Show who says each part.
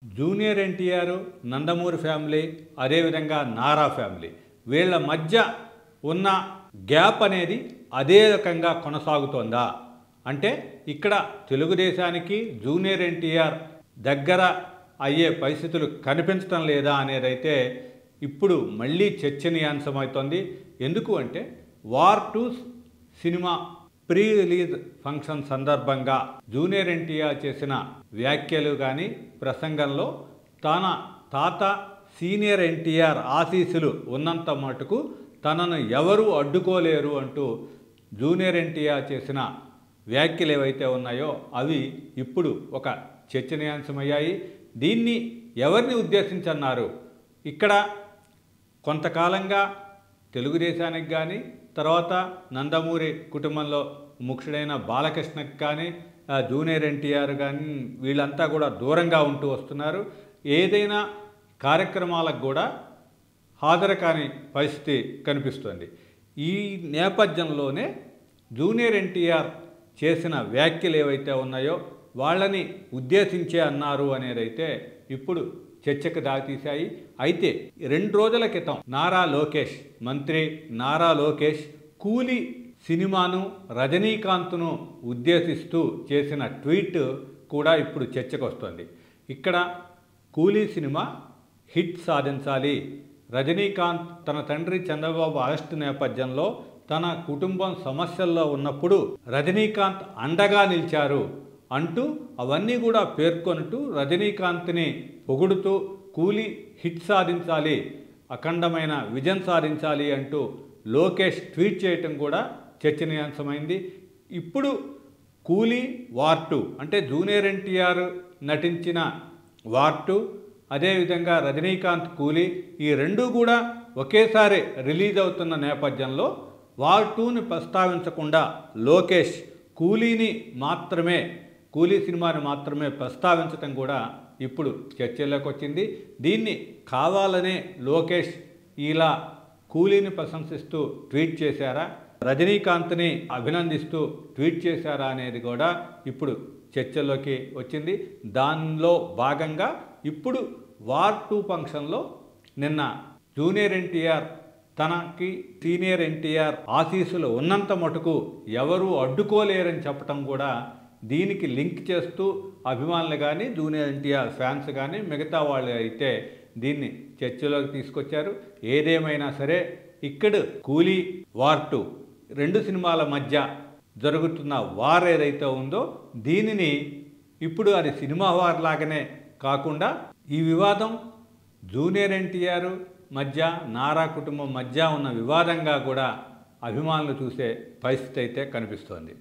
Speaker 1: Junior NTR, Nandamuri family, అదేవిధంగా Nara family వీళ్ళ మధ్య ఉన్న గ్యాప్ అనేది అదే రకంగా కొనసాగుతోందా అంటే ఇక్కడ తెలుగుదేశానికి జూనియర్ ఎన్టీఆర్ దగ్గర అయ్యే పరిస్థితులు కనిపించడం లేదా అనేదైతే ఇప్పుడు మళ్ళీ చర్చనీయాంశమవుతోంది. ఎందుకు అంటే war 2 cinema pre release function సందర్భంగా జూనియర్ ఎన్టీఆర్ చేసిన వ్యాఖ్యలు కానీ ప్రసంగంలో తన తాత సీనియర్ ఎన్టీఆర్ ఆశీస్సులు ఉన్నంత మటుకు తనను ఎవరూ అడ్డుకోలేరు అంటూ జూనియర్ ఎన్టీఆర్ చేసిన వ్యాఖ్యలు ఏవైతే ఉన్నాయో అవి ఇప్పుడు ఒక చర్చనీయాంశమయ్యాయి. దీన్ని ఎవరిని ఉద్దేశించన్నారు? ఇక్కడ కొంతకాలంగా తెలుగుదేశానికి కానీ తర్వాత నందమూరి కుటుంబంలో ముఖ్యుడైన బాలకృష్ణకి కానీ జూనియర్ ఎన్టీఆర్ కానీ వీళ్ళంతా కూడా దూరంగా ఉంటూ వస్తున్నారు. ఏదైనా కార్యక్రమాలకు కూడా హాజరు కాని పరిస్థితి కనిపిస్తుంది. ఈ నేపథ్యంలోనే జూనియర్ ఎన్టీఆర్ చేసిన వ్యాఖ్యలు ఏవైతే ఉన్నాయో వాళ్ళని ఉద్దేశించే అన్నారు అనేదైతే ఇప్పుడు చర్చకు దారితీశాయి. అయితే 2 రోజుల క్రితం మంత్రి నారా లోకేష్ కూలీ సినిమాను రజనీకాంత్ను ఉద్దేశిస్తూ చేసిన ట్వీట్ కూడా ఇప్పుడు చర్చకు వస్తుంది. ఇక్కడ కూలీ సినిమా హిట్ సాధించాలి, రజనీకాంత్ తన తండ్రి చంద్రబాబు అరెస్టు నేపథ్యంలో తన కుటుంబం సమస్యల్లో ఉన్నప్పుడు రజనీకాంత్ అండగా నిలిచారు అంటూ అవన్నీ కూడా పేర్కొంటూ రజనీకాంత్ని పొగుడుతూ కూలీ హిట్ సాధించాలి, అఖండమైన విజయం సాధించాలి అంటూ లోకేష్ ట్వీట్ చేయటం కూడా చర్చనీయాంశమైంది. ఇప్పుడు కూలీ వార్ 2 అంటే జూనియర్ ఎన్టీఆర్ నటించిన వార్ 2 అదేవిధంగా రజనీకాంత్ కూలీ ఈ రెండూ కూడా ఒకేసారి రిలీజ్ అవుతున్న నేపథ్యంలో వార్ 2ని ప్రస్తావించకుండా లోకేష్ కూలీ సినిమాని మాత్రమే ప్రస్తావించటం కూడా ఇప్పుడు చర్చల్లోకి వచ్చింది. దీన్ని కావాలనే లోకేష్ ఇలా కూలీని ప్రశంసిస్తూ ట్వీట్ చేశారా, రజనీకాంత్ని అభినందిస్తూ ట్వీట్ చేశారా అనేది కూడా ఇప్పుడు చర్చల్లోకి వచ్చింది. దానిలో భాగంగా ఇప్పుడు వార్ 2 ఫంక్షన్లో నిన్న జూనియర్ ఎన్టీఆర్ తనకి సీనియర్ ఎన్టీఆర్ ఆశీస్సులు ఉన్నంత మటుకు ఎవరూ అడ్డుకోలేరని చెప్పటం కూడా దీనికి లింక్ చేస్తూ అభిమానులు కానీ జూనియర్ ఎన్టీఆర్ ఫ్యాన్స్ కానీ మిగతా వాళ్ళు అయితే దీన్ని చర్చలోకి తీసుకొచ్చారు. ఏదేమైనా సరే ఇక్కడ కూలీ వార్ 2 2 సినిమాల మధ్య జరుగుతున్న వార్ ఏదైతే ఉందో దీనిని ఇప్పుడు అది సినిమా వార్ లాగానే కాకుండా ఈ వివాదం జూనియర్ ఎన్టీఆర్ మధ్య నారా కుటుంబం మధ్య ఉన్న వివాదంగా కూడా అభిమానులు చూసే పరిస్థితి అయితే కనిపిస్తోంది.